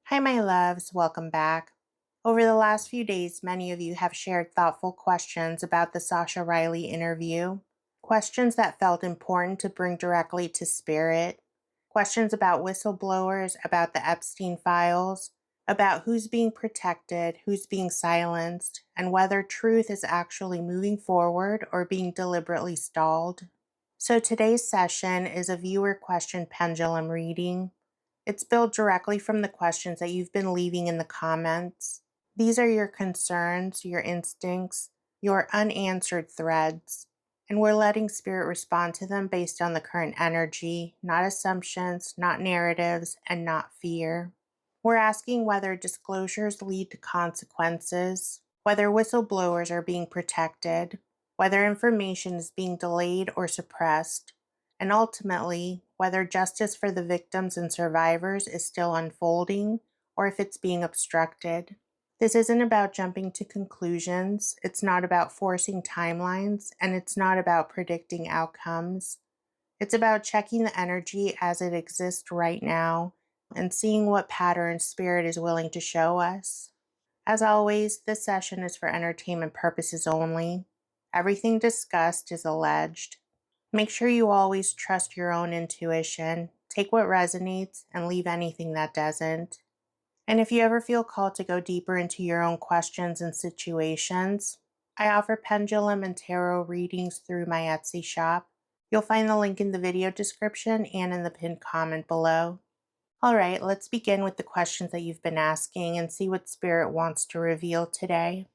Hi, my loves. Welcome back. Over the last few days, many of you have shared thoughtful questions about the Sascha Riley interview. Questions that felt important to bring directly to spirit. Questions about whistleblowers, about the Epstein files, about who's being protected, who's being silenced, and whether truth is actually moving forward or being deliberately stalled. So today's session is a viewer question pendulum reading. It's built directly from the questions that you've been leaving in the comments. These are your concerns, your instincts, your unanswered threads, and we're letting Spirit respond to them based on the current energy, not assumptions, not narratives, and not fear. We're asking whether disclosures lead to consequences, whether whistleblowers are being protected, whether information is being delayed or suppressed, and ultimately, whether justice for the victims and survivors is still unfolding or if it's being obstructed. This isn't about jumping to conclusions, it's not about forcing timelines, and it's not about predicting outcomes. It's about checking the energy as it exists right now and seeing what patterns Spirit is willing to show us. As always, this session is for entertainment purposes only. Everything discussed is alleged. Make sure you always trust your own intuition, take what resonates, and leave anything that doesn't. And if you ever feel called to go deeper into your own questions and situations, I offer pendulum and tarot readings through my Etsy shop. You'll find the link in the video description and in the pinned comment below. All right, let's begin with the questions that you've been asking and see what Spirit wants to reveal today.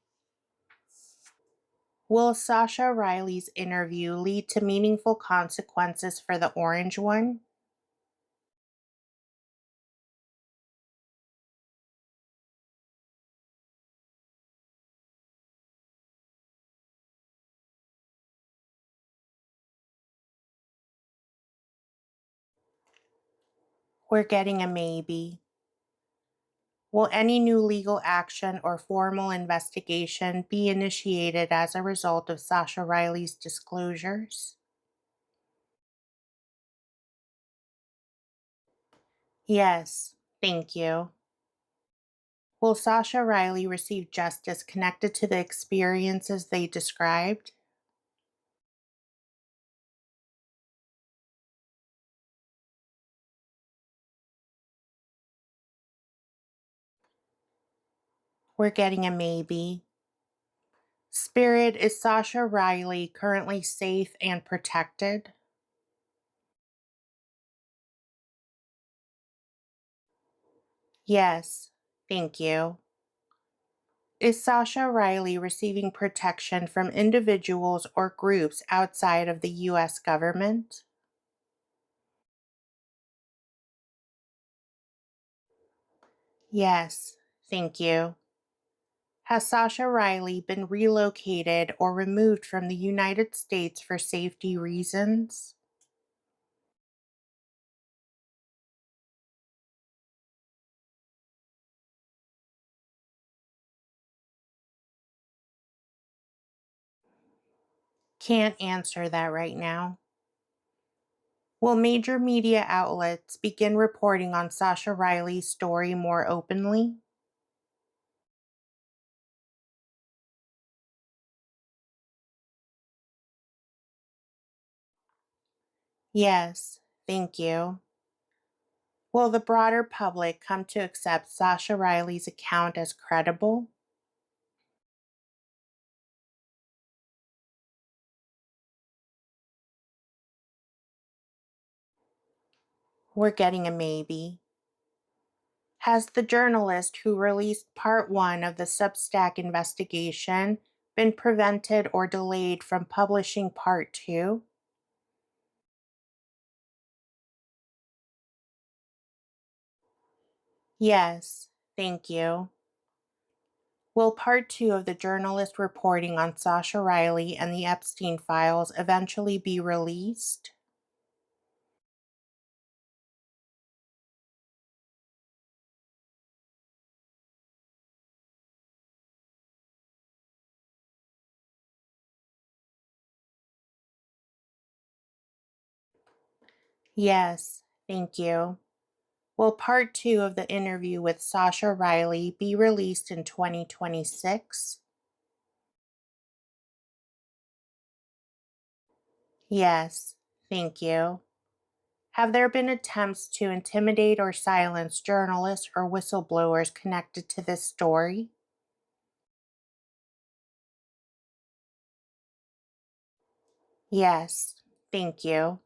Will Sascha Riley's interview lead to meaningful consequences for the orange one? We're getting a maybe. Will any new legal action or formal investigation be initiated as a result of Sascha Riley's disclosures? Yes, thank you. Will Sascha Riley receive justice connected to the experiences they described? We're getting a maybe. Spirit, is Sascha Riley currently safe and protected? Yes, thank you. Is Sascha Riley receiving protection from individuals or groups outside of the U.S. government? Yes, thank you. Has Sascha Riley been relocated or removed from the United States for safety reasons? Can't answer that right now. Will major media outlets begin reporting on Sascha Riley's story more openly? Yes, thank you. Will the broader public come to accept Sascha Riley's account as credible? We're getting a maybe. Has the journalist who released part one of the Substack investigation been prevented or delayed from publishing part two? Yes, thank you. Will part two of the journalist reporting on Sascha Riley and the Epstein files eventually be released? Yes, thank you. Will part 2 of the interview with Sascha Riley be released in 2026? Yes, thank you. Have there been attempts to intimidate or silence journalists or whistleblowers connected to this story? Yes, thank you.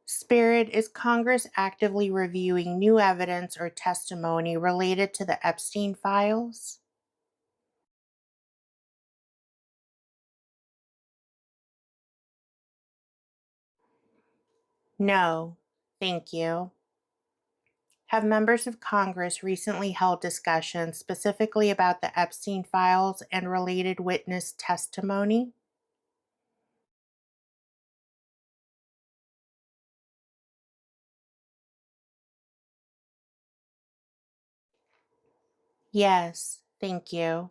Spirit, is Congress actively reviewing new evidence or testimony related to the Epstein files? No, thank you. Have members of Congress recently held discussions specifically about the Epstein files and related witness testimony? Yes, thank you.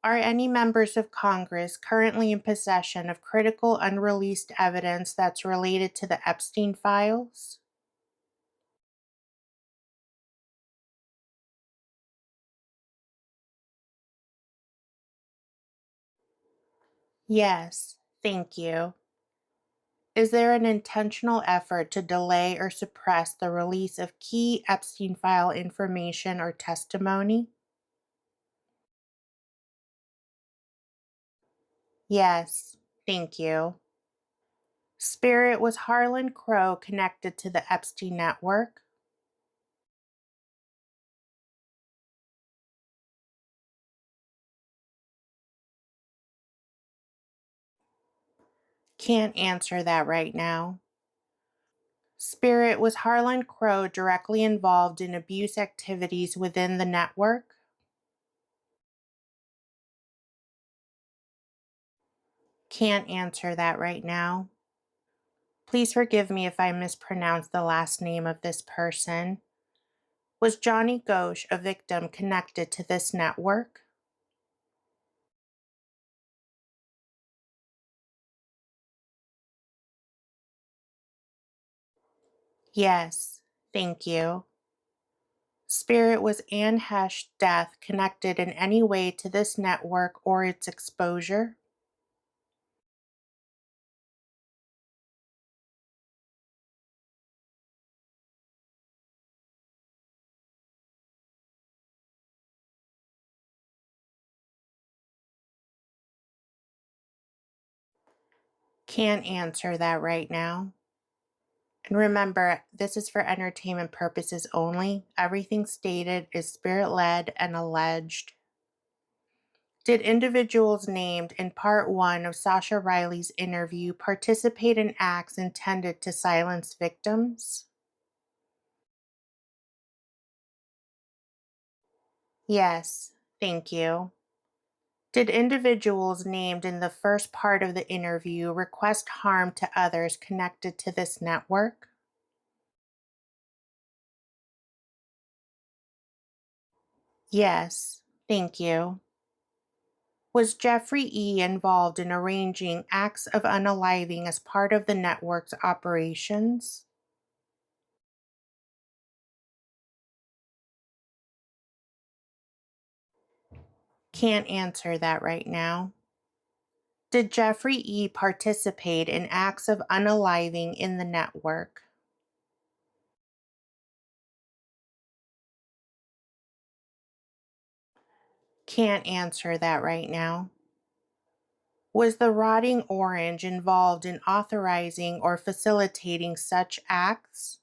Are any members of Congress currently in possession of critical unreleased evidence that's related to the Epstein files? Yes, thank you. Is there an intentional effort to delay or suppress the release of key Epstein file information or testimony? Yes, thank you. Spirit, was Harlan Crow connected to the Epstein network? Can't answer that right now. Spirit, was Harlan Crow directly involved in abuse activities within the network? Can't answer that right now. Please forgive me if I mispronounce the last name of this person. Was Johnny Ghosh a victim connected to this network? Yes, thank you. Spirit, was Anne Hesch's death connected in any way to this network or its exposure? Can't answer that right now. And remember, this is for entertainment purposes only. Everything stated is spirit led and alleged. Did individuals named in part 1 of Sascha Riley's interview participate in acts intended to silence victims? Yes, thank you. Did individuals named in the first part of the interview request harm to others connected to this network? Yes, thank you. Was Jeffrey E. involved in arranging acts of unaliving as part of the network's operations? Can't answer that right now. Did Jeffrey E. participate in acts of unaliving in the network? Can't answer that right now. Was the rotting orange involved in authorizing or facilitating such acts?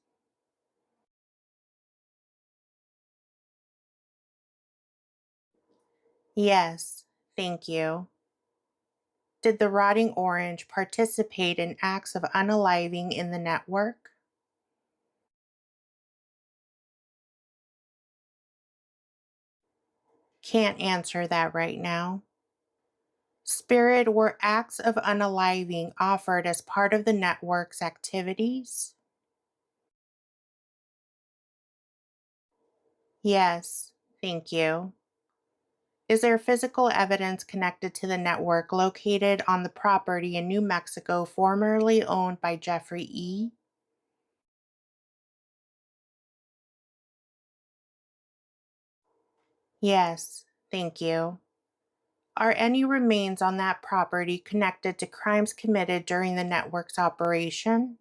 Yes, thank you. Did the rotting orange participate in acts of unaliving in the network? Can't answer that right now. Spirit, were acts of unaliving offered as part of the network's activities? Yes, thank you. Is there physical evidence connected to the network located on the property in New Mexico formerly owned by Jeffrey E? Yes, thank you. Are any remains on that property connected to crimes committed during the network's operation?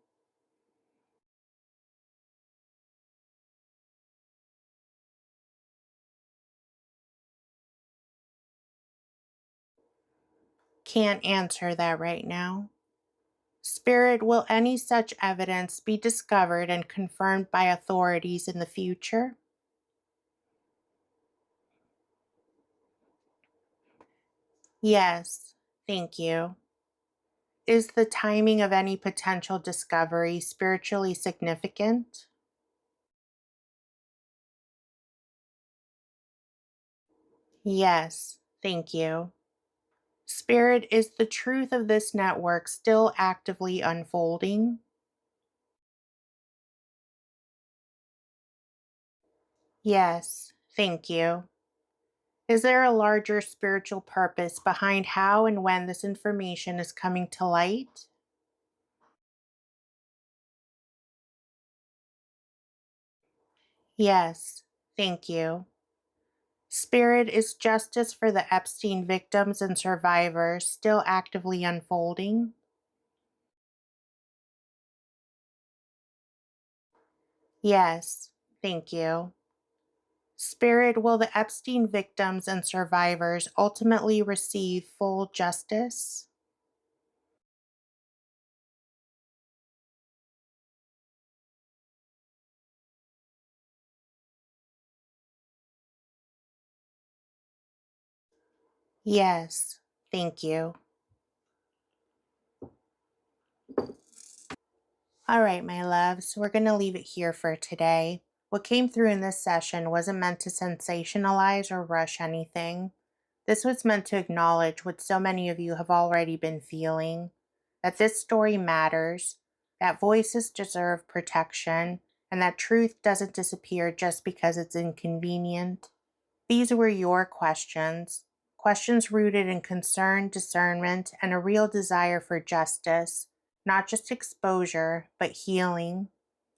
Can't answer that right now. Spirit, will any such evidence be discovered and confirmed by authorities in the future? Yes, thank you. Is the timing of any potential discovery spiritually significant? Yes, thank you. Spirit, is the truth of this network still actively unfolding? Yes, thank you. Is there a larger spiritual purpose behind how and when this information is coming to light? Yes, thank you. Spirit, is justice for the Epstein victims and survivors still actively unfolding? Yes, thank you. Spirit, will the Epstein victims and survivors ultimately receive full justice? Yes, thank you. All right, my loves, we're going to leave it here for today. What came through in this session wasn't meant to sensationalize or rush anything. This was meant to acknowledge what so many of you have already been feeling, that this story matters, that voices deserve protection, and that truth doesn't disappear just because it's inconvenient. These were your questions, questions rooted in concern, discernment, and a real desire for justice, not just exposure, but healing.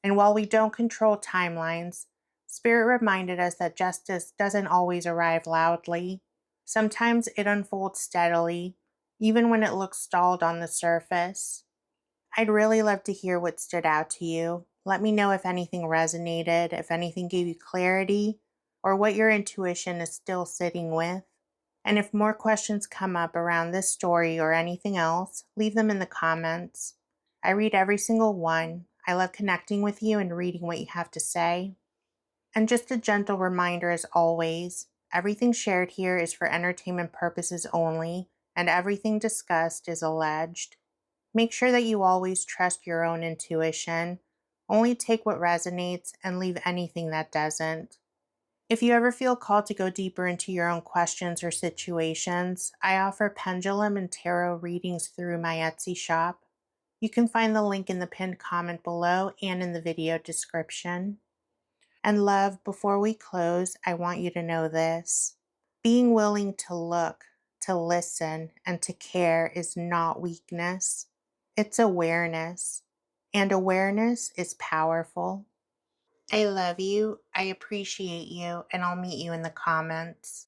And while we don't control timelines, Spirit reminded us that justice doesn't always arrive loudly. Sometimes it unfolds steadily, even when it looks stalled on the surface. I'd really love to hear what stood out to you. Let me know if anything resonated, if anything gave you clarity, or what your intuition is still sitting with. And if more questions come up around this story or anything else, leave them in the comments. I read every single one. I love connecting with you and reading what you have to say. And just a gentle reminder as always, everything shared here is for entertainment purposes only, and everything discussed is alleged. Make sure that you always trust your own intuition. Only take what resonates and leave anything that doesn't. If you ever feel called to go deeper into your own questions or situations, I offer pendulum and tarot readings through my Etsy shop. You can find the link in the pinned comment below and in the video description. And love, before we close, I want you to know this. Being willing to look, to listen, and to care is not weakness. It's awareness. And awareness is powerful. I love you, I appreciate you, and I'll meet you in the comments.